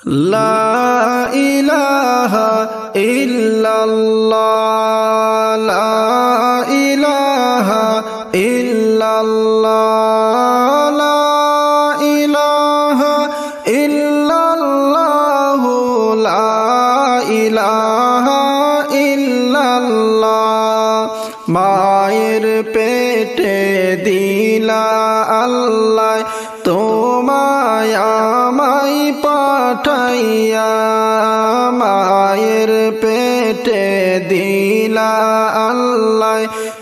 লা ইলাহা ইল্লাল্লাহ লা ইলাহা ইল্লাল্লাহ লা ইলাহা ইল্লাল্লাহ লা ইলাহা ইল্লাল্লাহ মায়ের পেটে দিলা আল্লাহ তোমায় আমায় পাঠাইয়া মায়ের পেটে দিলা আল্লাহ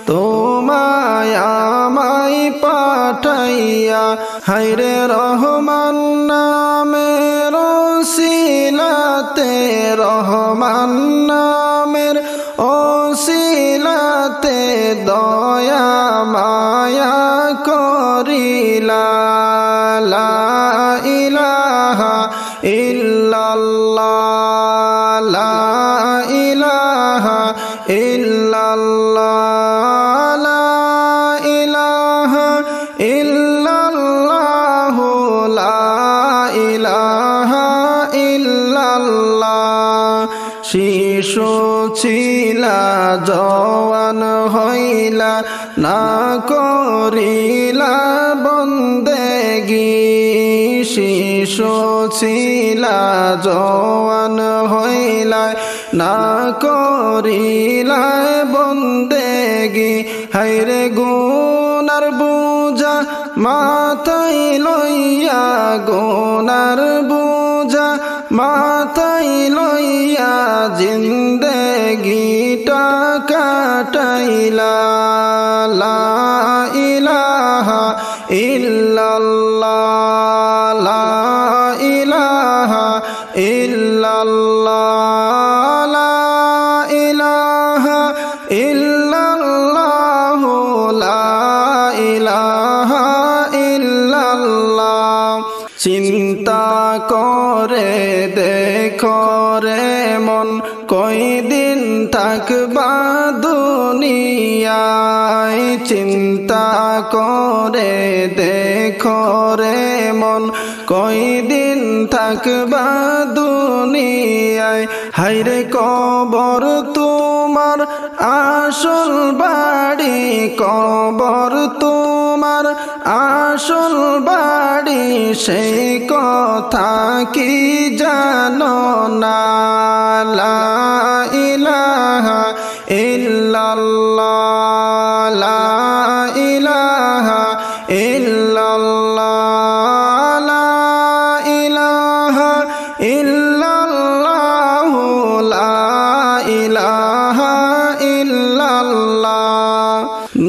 তোমায় আমায় পাঠাইয়া হায়রে রহমান নামের ওসিলাতে রহমান নামের ওসিলাতে দয়া মায়া করিলা লা ইলাহা ইল্লাল্লাহ লা ইলাহা ইল্লাল্লাহ লা ইলাহা ইল্লাল্লাহ লা ইলাহা ইল্লাল্লাহ শিশু ছিলা জওয়ান হইলা না করিলা বন্দেগি শিশু ছিলা জওয়ান হইলা না করিলা বন্দেগি হায়রে গুনার বুঝা মাথায় লইয়া গুনার বুঝা মাথায় লইয়া জিন্দেগিটা কাটাইলা লা ইলাহা ইল্লাল্লাহ লা ইলাহা ইল্লাল্লাহ লা ইলাহা ইল্লাল্লাহ লা ইলাহা ইল্লাল্লাহ চিন্তা করে দেখো রে মন কয়দিন থাকবা দুনিয়ায় চিন্তা করে দেখো রে মন কয়দিন থাকবা দুনিয়ায় হায়রে কবর তোমার আসল বাড়ি কবর তোমার আসল বাড়ি সেই কথা কি জানো না লা ইলাহা ইল্লাল্লাহ লা ইলাহা ইল্লাল্লাহ লা ইলাহা ইল্লাল্লাহ লা ইলাহা ইল্লাল্লাহ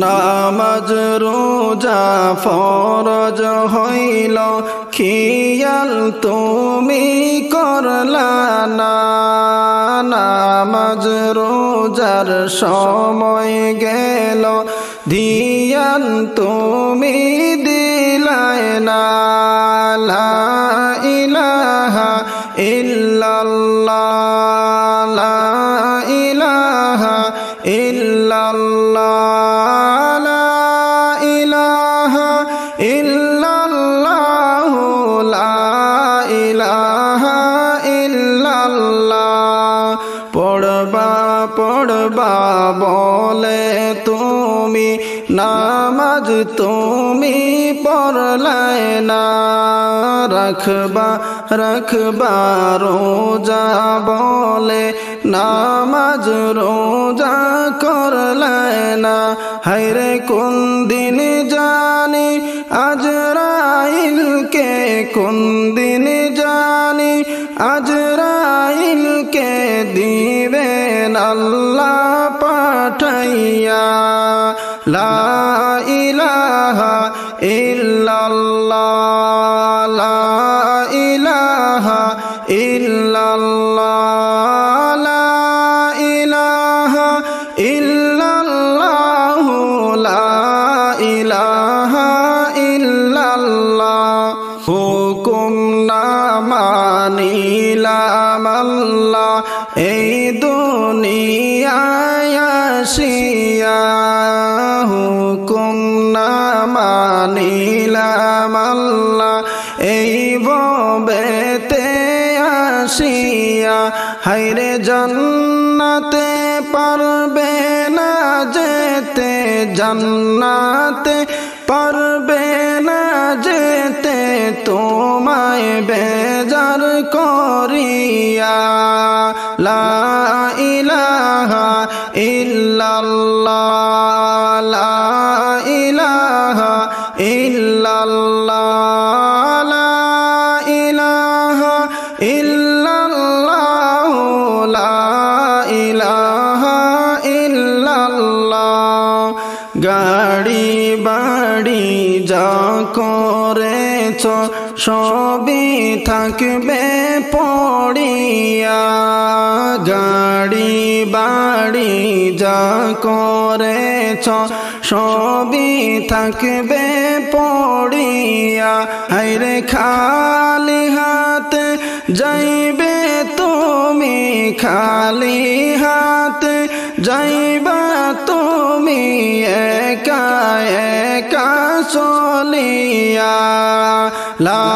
নামাজ রোজা ফরজ হইল খিয়াল তুমি করলা না নামাজ রোজার সময় গেল ধিয়ান তুমি দিলায় না লা ইলাহা ইল্লাল্লাহ লা ইলাহা ইল্লাল্লাহ লা ইলাহা ইল্লাল্লাহ লা ইলাহা ইল্লাল্লাহ পড়বা পড়বা বলে তুমি নামাজ তুমি পড়লায় না রাখবা রাখবা রোজা বলে নামাজ রোজা করলায় না হায়রে কোন দিন জানি আজরাইলকে কোন দিন জানি আজরাইলকে দিবেন আল্লাহ পাঠাইয়া লা ইলাহা ইল্লাল্লাহ লা ইলাহা ইল্লাল্লাহ লা ইলাহা ইল্লাল্লাহ লা ইলাহা ইল্লাল্লাহ হুকুম না মানিলাম আল্লাহ এই দুনিয়ায় আসিয়া হুকুম না মানিলাম আল্লাহ এই ভবেতে আসিয়া হায়রে জান্নাতে পারবে না যেতে জান্নাতে পারবে না যেতে তোমায় বেজার করিয়া লা ইলাহা ইল্লাল্লাহ লা ইলাহা ইল্লাল্লাহ লা ইলাহা ইল্লাল্লাহ লা ইলাহা ইল্লাল্লাহ গাড়ি বাড়ি যা করেছ সবই থাকবে পড়িয়া গাড়ি বাড়ি যা করেছ সবই থাকবে পড়িয়া হায়রে খালি হাতে যাইবে তুমি খালি হাতে যাইবা তুমি একা একা চলিয়া লা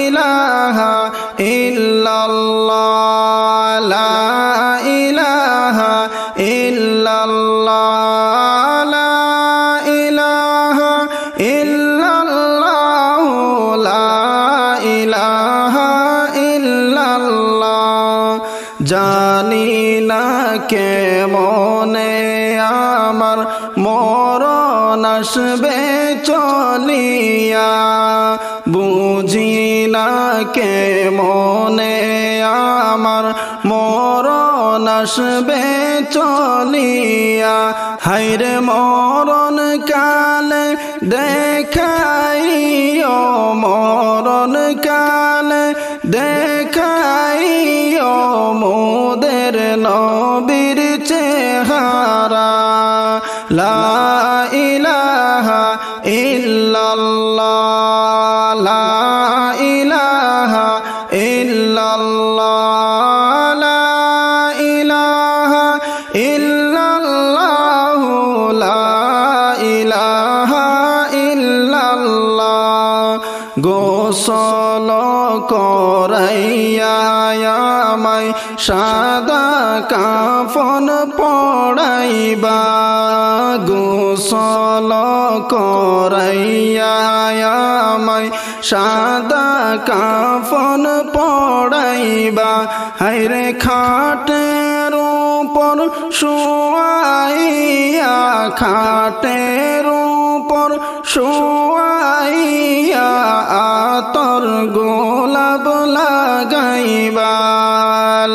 ইলাহা ইল্লাল্লাহ লা ইলাহা ইল্লাল্লাহ লা ইলাহা ইল্লাল্লাহ লা ইলাহা ইল্লাল্লাহ জানি না কেমনে আমার মরণ আসবে চলিয়া বুঝি না কেমনে আমার মরণ আসবে চলিয়া হায়রে মরণ কালে দেখাইও মরণ কালে দেখাইও মোদের নবীর চেহারা লা ইলাহা ইল্লাল্লাহ লা ইলাহা ইল্লাল্লাহ লা ইলাহা ইল্লাল্লাহ লা ইলাহা ইল্লাল্লাহ গোসল করাইয়া আমায় সাদা কাফন পড়াইবা গোসল করাইয়া আমায় সাদা কাফন পড়াইবা হায়রে খাটের উপর শুয়াইয়া খাটের উপর শুয়াইয়া আতর গোলাপ লাগাইবা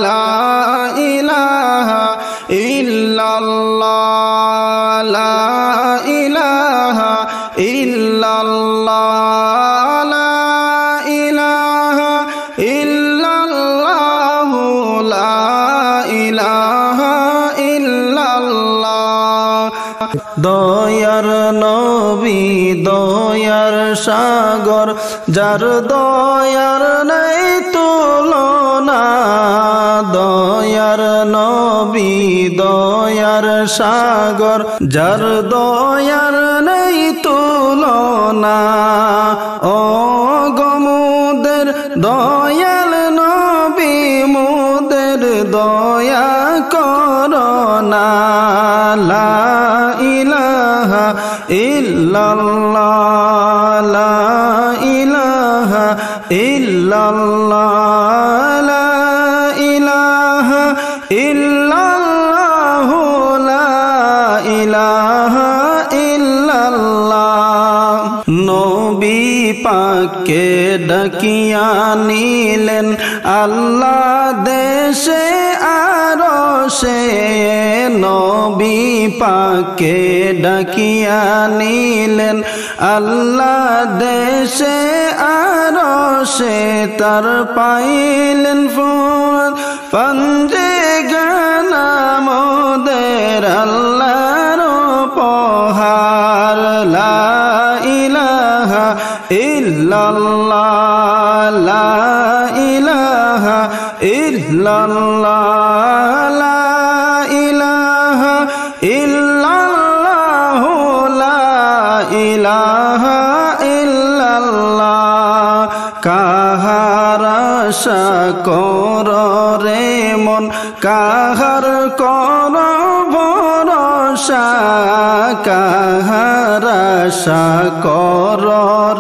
লা ইলাহা ইল্লাল্লাহ লা ইলাহা ইল্লাল্লাহ লা ইলাহা ইল্লাল্লাহ লা ইলাহা ইল্লাল্লাহ দয়ার নবী দয়ার সাগর যার দয়ার নাই তুলনা দয়ার নবী দয়ার সাগর যার দয়ার নাই তুলনা ও গো মোদের দয়াল নবী মোদের দয়া করনা লা ইলাহা ইল্লাল্লাহ লা ইলাহা ইল্লাল্লাহ লা ইলাহা ইল্লাল্লাহ লা ইলাহা ইল্লাল্লাহ নবী পাককে ডাকিয়া নিলেন আল্লাহ দেশে আরশে নবী পাককে ডাকিয়া নিলেন আল্লাহ দেশে আরশে তার পাইলেন ফুল পঞ্জে গানা মোদের আল্লাহর উপহার লা ইলাহা ইল্লাল্লাহ লা ইলাহা ইল্লাল্লাহ লা ইলাহা ইল্লাল্লাহ লা ইলাহা ইল্লাল্লাহ কাহারা আশা কর রে মন কাহার কর ভরসা কাহার আশা কর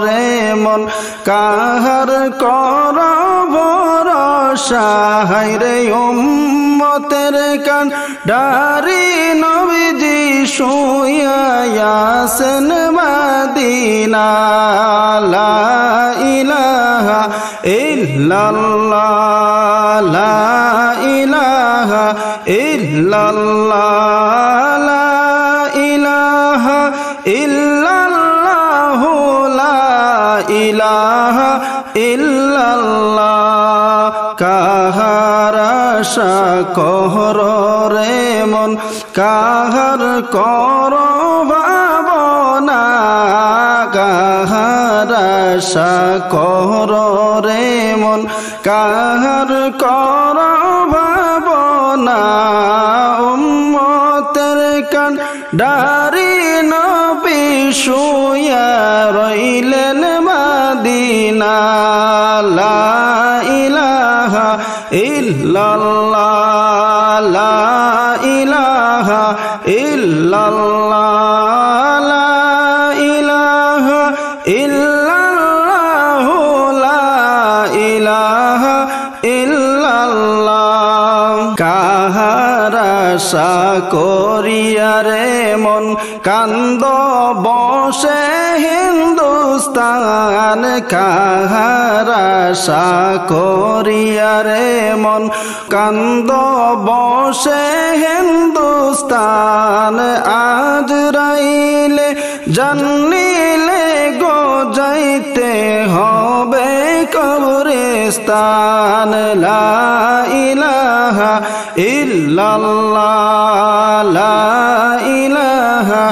রে মন কাহার কর ভরসা হায়রে উম্মতের কান ডারি নবীজি শুইয়া আছেন মদিনা লা ইলাহা ইল্লাল্লাহ লা ইলাহা ইল্লাল্লাহ লা ইলাহা ইল্লাল্লাহ লা ইলাহা ইল্লাল্লাহ কাহার আশা কর রে মন কাহার কর ভাবনা কাহার আশা কর রে মন কাহার কর ভাবনা উম্মতের কান ডারি নবী শুইয়া রইলেন মদিনা লা ইলাহা ইল্লাল্লাহ লা ইলাহা ইল্লাল্লাহ লা ইলাহা ইল্লাল্লাহ লা ইলাহা ইল্লাল্লাহ কাহার আশা করিয়া রে মন কান্দ বসে হিন্দুস্তান কাহার আশা করিয়া রে মন কান্দ বসে হিন্দুস্তান আজরাইলে জানিলে গো যাইতে হবে কবরস্থান লা ইলাহা ইল্লাল্লাহ লা ইলাহা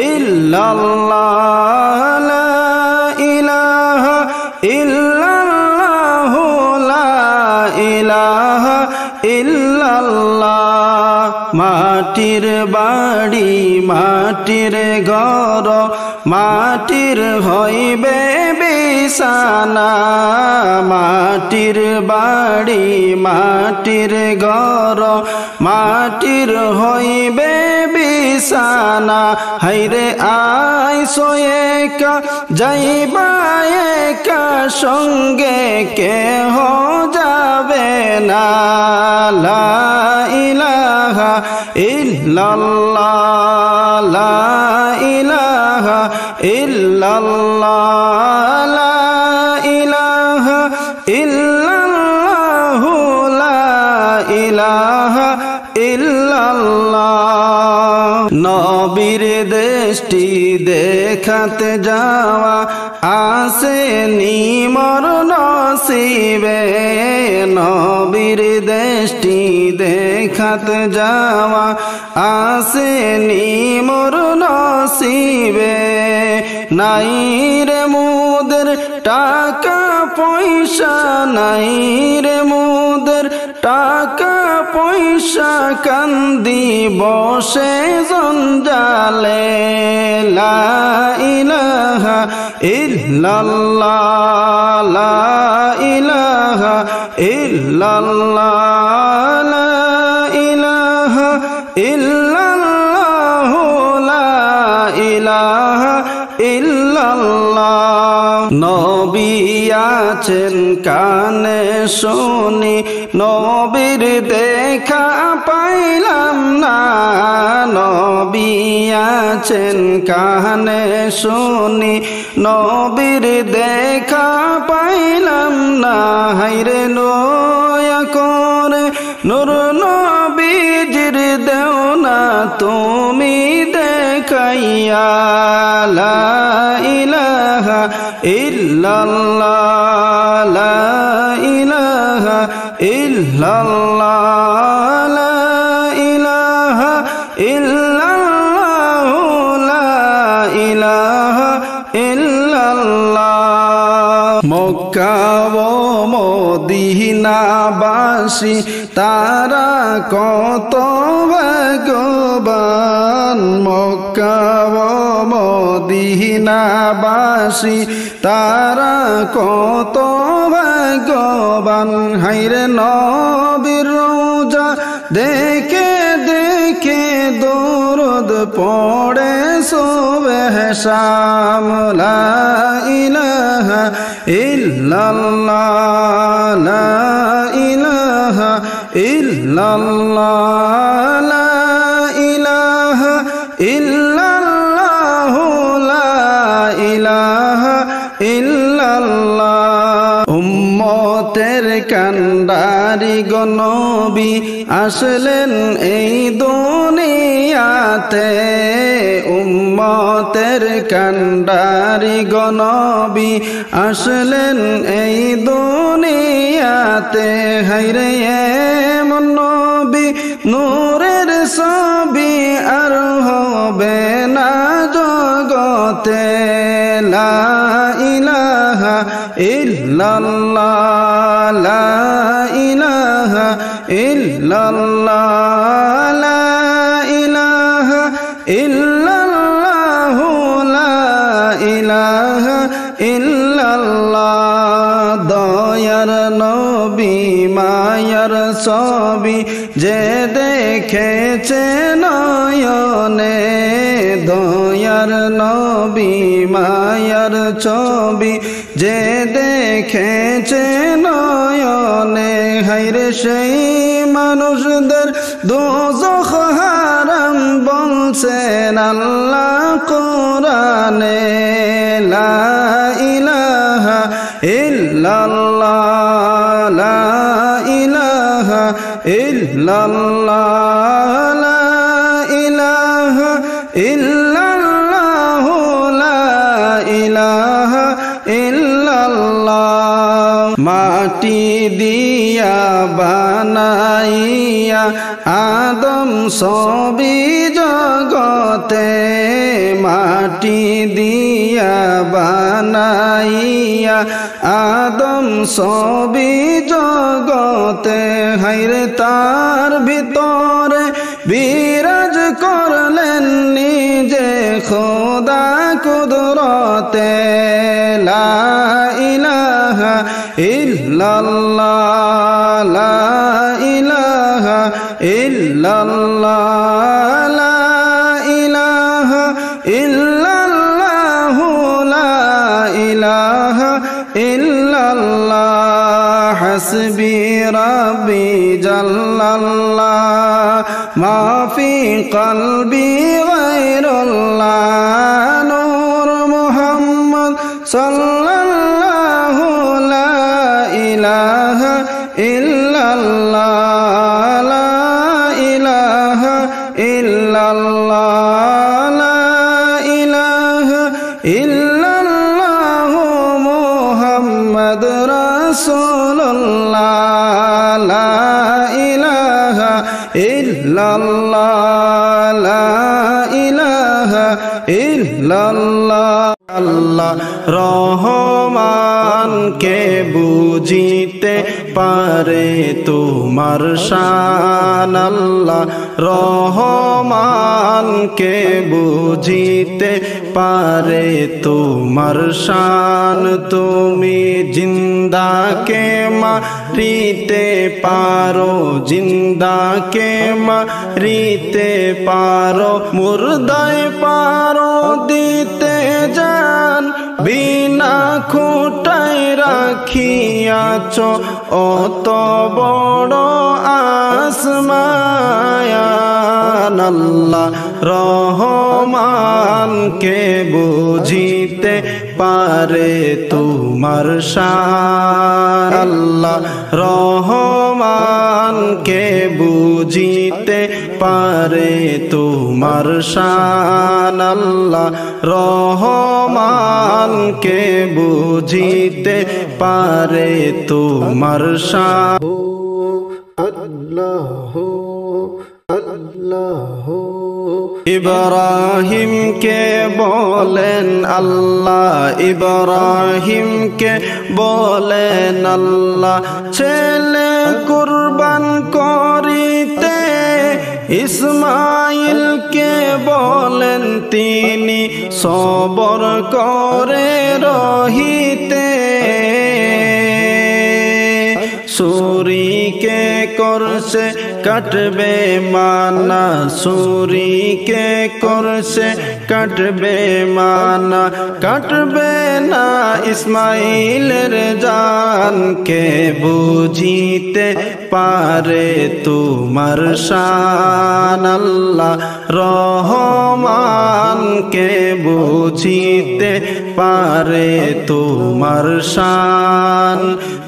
ইল্লাল্লাহ লা ইলাহা ইল্লাল্লাহ লা ইলাহা ইল্লাল্লাহ মাটির বাড়ি মাটির ঘর মাটির হইবে বিছানা মাটির বাড়ি মাটির ঘর মাটির হইবে বিছানা হায়রে আইসো একা যাইবা একা সঙ্গে কেহ যাবে না লা ইলাহা ইল্লাল্লাহ লা ইলাহা ইল্লাল্লাহ লা ইলাহা ইল্লাল্লাহ লা ইলাহা ইল্লাল্লাহ নবীর দেশটি দেখাতে যাওয়া আসেনি মোর নসিবে নবীর দেশটি দেখাতে যাওয়া আসেনি মোর নসিবে নাই রে মুদের টাকা পয়সা নাই রে মুদের টাকা পয়সা কান্দি বসে জঞ্জালে লা ইলাহা ইল্লাল্লাহ লা ইলাহা ইল্লাল্লাহ লা ইলাহা ইল্লাল্লাহ লা ইলাহা ইল্লাল্লাহ নবী আছেন কানে শুনি নবীর দেখা পাইলাম না নবী আছেন কানে শুনি নবীর দেখা পাইলাম না হায়রে নয়া করে নূর নবীজির দেও না তুমি দেখাইয়া লা ইলাহা ইল্লাল্লাহ লা ইলাহা ইল্লাল্লাহ লা ইলাহা ইল্লাল্লাহ লা ইলাহা ইল্লাল্লাহ মক্কা ও মদিনা মক্কাবাসী তারা কত ভাগ্যবান, মক্কা ও মদিনাবাসী তারা কত ভাগ্যবান। হায়রে নবীর রওজা দেখে দেখে দরুদ পড়ে সুবহ শাম। লা ইলাহা ইল্লাল্লাহ, লা ইলাহা ইল্লাল্লাহ, লা ইলাহা ইল্লাল্লাহ, লা ইলাহা ইল্লাল্লাহ। উম্মতের কান্ডারি গো নবী আসলেন এই দুনিয়াতে, উম্মতের কান্ডারি গো নবী আসলেন এই দুনিয়াতে। হায়রে এমন নবী নূরের ছবি আর হবে না জগতে। লা ইলাহা ইল্লাল্লাহ, লা ইলাহা ইল্লাল্লাহ, লা ইলাহা ইল্লাল্লাহ, লা ইলাহা ইল্লাল্লাহ। দয়ার নবী মায়ার ছবি যে দেখেছে নয়নে, দয়ার নবী মায়ার ছবি যে দেখেছে নয়নে। হায়রে সেই মানুষদের দোজখ হারাম বলছেন আল্লাহ কোরআনে। লা ইলাহা ইল্লাল্লাহ, লা ইলাহা ইল্লাল্লাহ, লা ইলাহা ইল্লাল্লাহ, লা ইলাহা ইল্লাল্লাহ। মাটি দিয়া বানাইয়া আদম সবই জগতে, মাটি দিয়া বানাইয়া আদম সবই জগতে। হায়রে তার ভিতরে বিরাজ করলেন নিজে খোদা কুদরতে। লা ইলাহা ইল্লাল্লাহ, লা ইলাহা ইল্লাল্লাহ, লা ইলাহা ইল্লাল্লাহ, লা ইলাহা ইল্লাল্লাহ। হাসবি রাব্বি জাল্লাল্লাহ, মা ফি কলবি গায়রুল্লাহ। নূর মুহাম্মদ সাল্লাল্লাহু, লা ইলাহা ইল্লাল্লাহ, লা ইলাহা ইল্লাল্লাহ, লা ইলাহা ইল্লাল্লাহ, মুহাম্মদ রাসূলুল্লাহ। লা ইলাহা ইল্লাল্লাহ, লা ইলাহা ইল্লাল্লাহ। আল্লাহ রহমানকে বুঝিতে পারে তোমার শান, আল্লাহ রহমানকে বুঝিতে পারে তোমার শান। তুমি জিন্দাকে মারিতে পারো, জিন্দাকে মারিতে পারো, মুর্দায় পারো দিতে জান। বিনা খুঁটায় রাখিয়াছ অত বড় আসমান, আল্লাহ রহমানকে বুঝিতে পারে তোমার শান, আল্লাহ রহমানকে বুঝিতে পারে তোমার শান, আল্লাহ রহমানকে বুঝিতে পারে তোমার শান। আল্লাহ ইব্রাহিমকে বলেন আল্লাহ, ইব্রাহিমকে বলেন আল্লাহ, ছেলে কুরবান করিতে। ইসমাইলকে বলেন তিনি সবর করে রহিতে। সুরীকে করছে কাটবে মানা, সুরীকে করছে কাটবে মানা, কাটবে না ইসমাইলের জান। কে বুঝিতে পারে তোমার শান আল্লাহ রহমান, কে বুঝিতে পারে তোমার শান।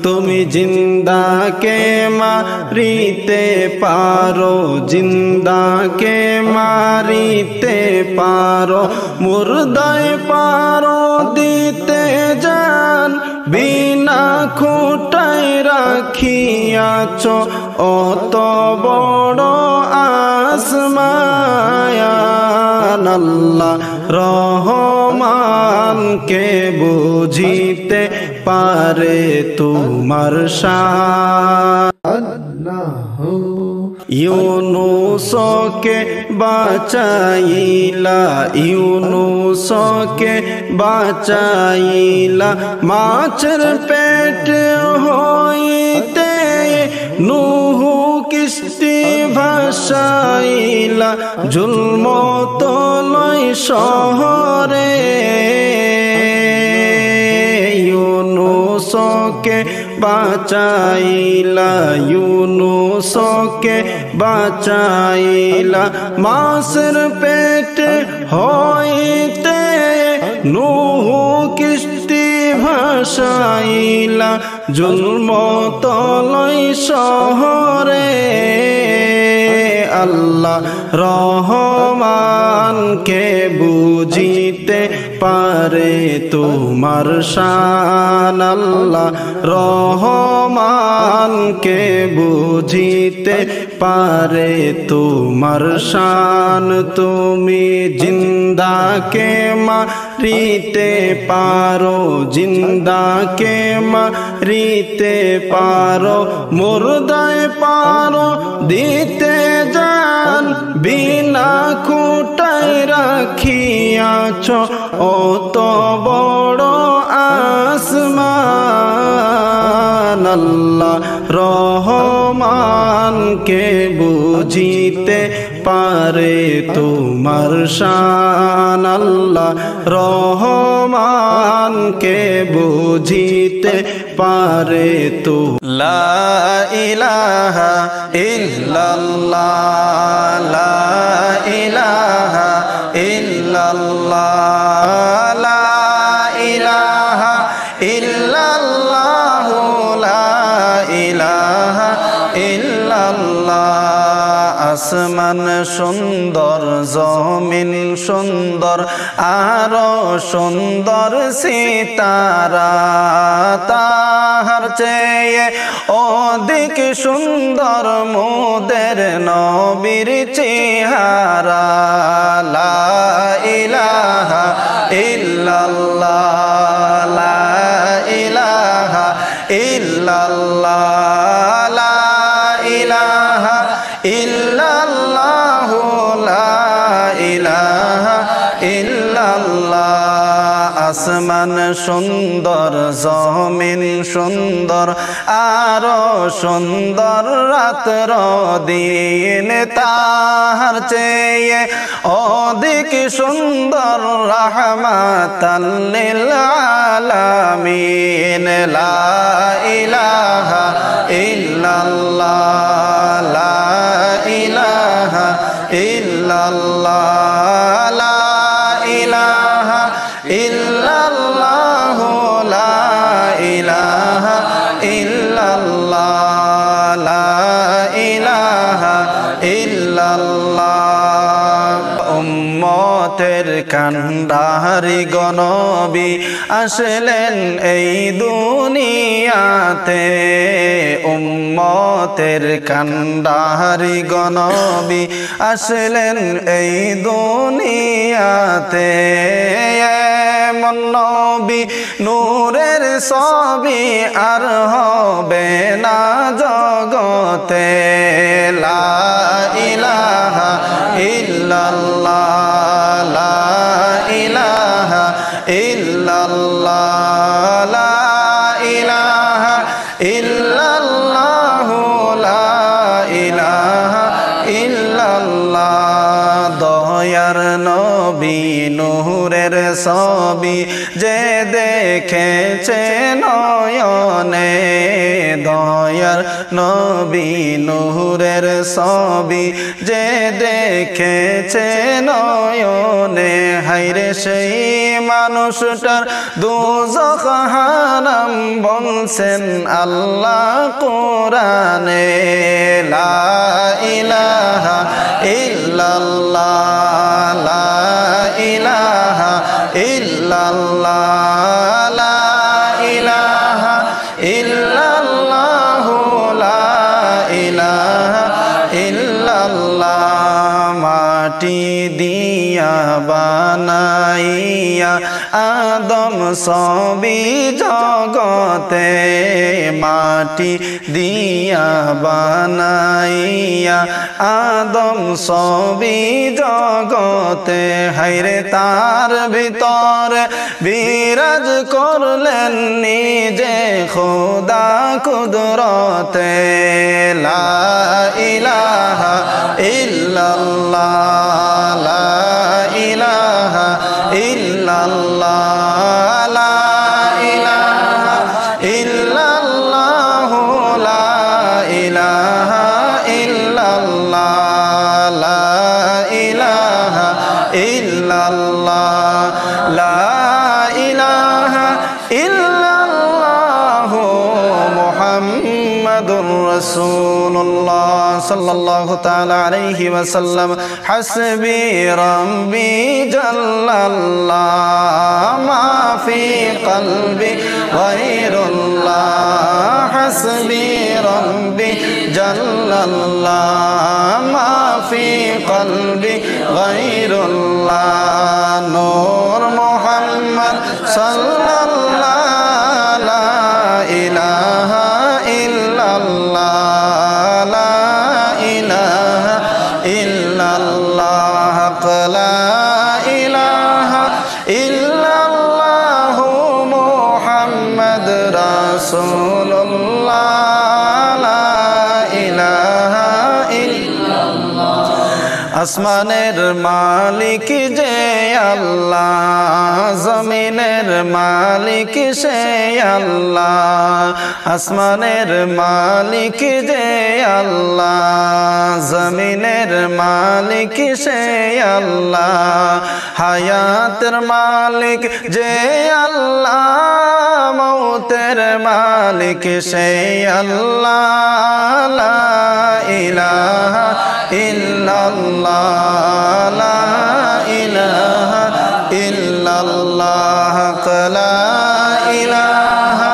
তুমি জিন্দাকে মারিতে পারো, জিন্দাকে মারিতে পারো, মুর্দায় পারো দিতে জান। বিনা খুঁটায় রাখিয়াছ অত বড় আসমান আল্লাহ রহমান, কে বুঝিতে পারে তোমার শান। ইউনুসকে বাঁচাইলা, ইউনুসকে বাঁচাইলা মাছের পেট হইতে। নূহ কিস্তি ভাসাইলা জুলম তলয় শহরে। ইউনুসকে বাঁচাইলা, ইউনুসকে বাঁচাইলা মাছের পেট হইতে। নূহ কিস্তি ভাসাইলা জুলম তলয় শহরে। আল্লাহ রহমান, কে বুঝিতে পারে তোমার শান আল্লাহ রহমান, কে বুঝিতে পারে তোমার শান। তুমি জিন্দাকে মারিতে পারো, জিন্দাকে মারিতে পারো, মুর্দায় পারো দিতে জান। বিনা খুঁটায় রাখিয়াছ অত বড় আসমান আল্লাহ রহমান, কে বুঝিতে পারে তোমার শান আল্লাহ রহমান, কে বুঝিতে পারে তো। লা ইলাহা ইল্লাল্লাহ, লা ইলাহা ইল্লাল্লাহ, লা ইলাহা ইল্লাল্লাহ, লা ইলাহা ইল্লাল্লাহ। আসমান সুন্দর, জমিন সুন্দর, আরো সুন্দর সিতারা। তাহার চেয়ে অধিক সুন্দর মোদের নবীর চেহারা। লা ইলাহা ইল্লাল্লাহ, লা ইলাহা ইল্লাল্লাহ, লা ইলাহা ইল্লাল্লাহ, লা ইলাহা ইল্লাল্লাহ। আসমান সুন্দর, জমিন সুন্দর, আরো সুন্দর রাত্র দিন। তাহার চেয়ে অধিক সুন্দর রাহমাতাল লিল আলামিন। লা ইলাহা ইল্লাল্লাহ, লা ইলাহা ইল্লাল্লাহ, লা ইলাহা ইল্লাল্লাহ, লা ইলাহা ইল্লাল্লাহ, লা ইলাহা ইল্লাল্লাহ। উম্মতের নূরের কান্ডারি গনবী আসলেন এই দুনিয়াতে উম্মতের কান্ডারি গনবী আসলেন এই দুনিয়াতে এমন নবী নূরের ছবি আর হবে না জগতে লা ইলাহা ইল্লাল্লাহ লা ইলাহা ইল্লাল্লাহ লা ইলাহা ইল্লাল্লাহ লা ইলাহা ইল্লাল্লাহ দয়ার নবী নূরের ছবি যে দেখেছে নয়নে দয়ার নবী নূরের ছবি যে দেখেছে নয়নে হায়রে সেই মানুষটার দোজখ হারাম বলছেন আল্লাহ কোরআনে লা ইলাহা ইল্লাল্লাহ লা ইলাহা ইল্লাল্লাহ লা ইলাহা ইল্লাল্লাহ লা ইলাহা ইল্লাল্লাহ মাটি দিয়া বানাইয়া আদম সবই জগতে মাটি দিয়া বানাইয়া আদম সবই জগতে হায়রে তার ভিতর বিরাজ করলেন নিজে খোদা কুদরতে লা ইলাহা ইল্লাল্লাহ লা ইলাহা ইল্লাল্লাহ লা ইলাহা ইল্লাল্লাহ লা ইলাহা ইল্লাল্লাহ লা ইলাহা ইল্লাল্লাহ লা ইলাহা ইল্লাল্লাহ মুহাম্মাদুর রাসূলুল্লাহ সাল্লাল্লাহু তাআলা আলাইহি ওয়াসাল্লাম হাসবি রাব্বি জাল্লাল্লাহ মা ফি কলবি গায়রুল্লাহ হাসবি রাব্বি জাল্লাল্লাহ মা ফি কলবি গায়রুল্লাহ নূর মুহাম্মদ সাল্লাল্লাহ লা ইলাহা ইল্লাল্লাহ লা ইলাহা ইল্লাল্লাহ লা ইলাহা ইল্লাল্লাহ মুহাম্মদ রাসূলুল্লাহ লা ইলাহা ইল্লাল্লাহ আসমানের মালিক যে আল্লাহ জমিনের মালিক সে আল্লাহ আসমানের মালিক যে আল্লাহ জমিনের মালিক সে আল্লাহ হায়াতের মালিক যে আল্লাহ মৌতের মালিক সে আল্লাহ লা ইলাহা ইল্লাল্লাহ লা ইলাহা ইল্লাল্লাহ লা ইলাহা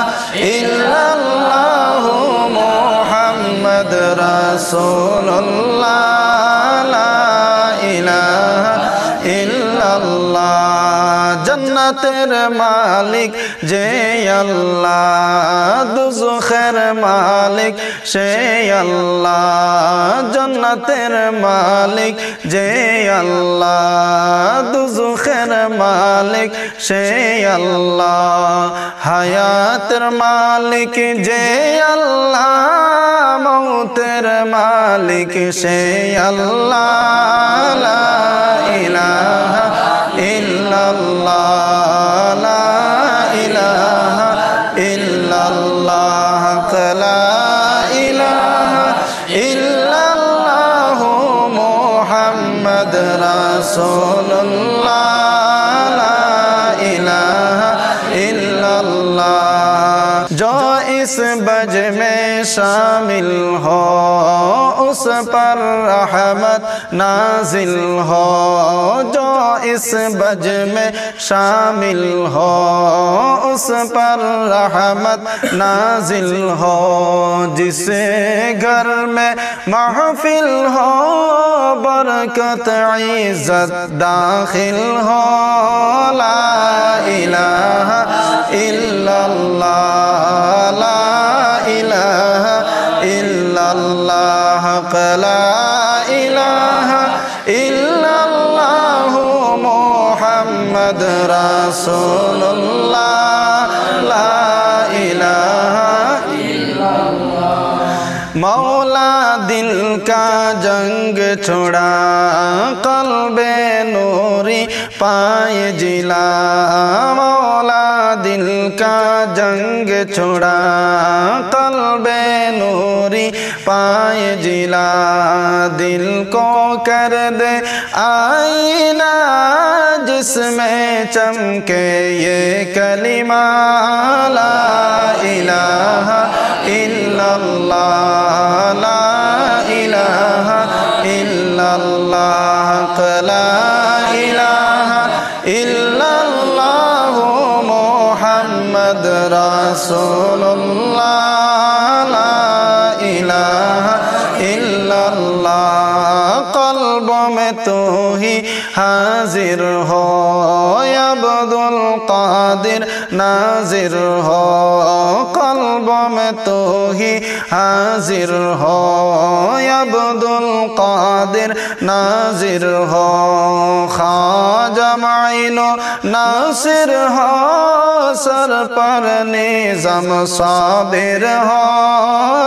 ইল্লাল্লাহ মুহাম্মদ রাসূলুল্লাহ লা ইলাহা ইল্লাল্লাহ জান্নাতের মালিক যে আল্লাহ দুজখের মালিক সে আল্লাহ জান্নাতের মালিক যে আল্লাহ দুজখের মালিক সে আল্লাহ হায়াতের মালিক যে আল্লাহ মৌতের মালিক সে আল্লাহ লা ইলাহা ইল্লাল্লাহ লা ইলাহা ইল্লাল্লাহ লা ইলাহা ইল্লাল্লাহ মুহাম্মদ রাসূলুল্লাহ লা ইলাহা ইল্লাল্লাহ जो इस बज में शामिल हो उस पर रहमत नाजिल हो, जो इस बज में शामिल हो उस पर रहमत नाजिल हो। जिसे घर में महफिल हो बरकत इज़्ज़त दाखिल हो। ला इलाहा इल्लल्लाह, ला इलाहा इल्लल्लाह, ला इलाहा इल्लल्लाह मुहम्मद रसूलुल्लाह, ला इलाहा। मौला दिल का जंग छुड़ा क़ल्बे नूरी पाए जिला। मौला दिल का जंग छुड़ा क़ल्बे नूरी पाए जिला। दिल को कर दे आईना जिसमें चमके ये कलिमा। ला इलाहा इल्लल्लाह, ला इलाहा इल्लल्लाह, ला इलाहा इल्लल्लाह मुहम्मद रसूलुल्लाह, ला इलाहा इल्लल्लाह। क़ल्बों में तू ही हाजिर हो अब्दुल कादिर नाजिर हो। क़ल्बों में तू ही हाजिर हो अब्दुल कादिर नाजिर हो। ख्वाजा माइनो नासिर हो सर पर निज़म साबिर हो।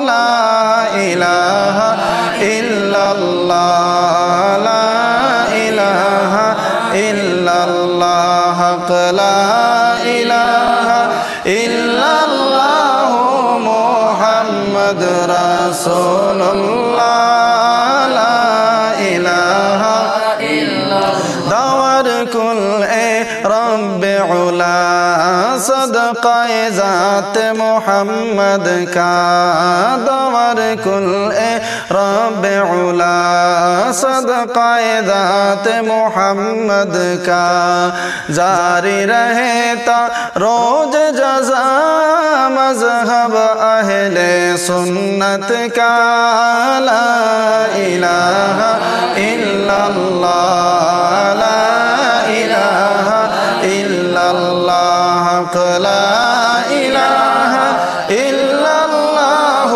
ला इलाहा इल्लल्लाह, ला इलाहा इल्लल्लाह, ला इलाहा इल्लल्लाह मुहम्मद रसूलुल्लाह, ला इलाहा इल्लल्लाह। दावर कुल ए रब्बे उला सदक़ा ज़ात मोहम्मद का। दावर कुल ए रब्बे उला सदक़ा ज़ात मोहम्मद का। जारी रहता रोज जज़ा मज़हब अहले सुन्नत का। ला इलाहा इल्लल्लाह, ला इलाहा इल्लल्लाह, ला इलाहा इल्लल्लाह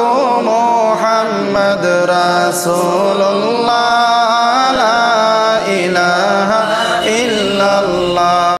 मुहम्मद रसूलुल्लाह,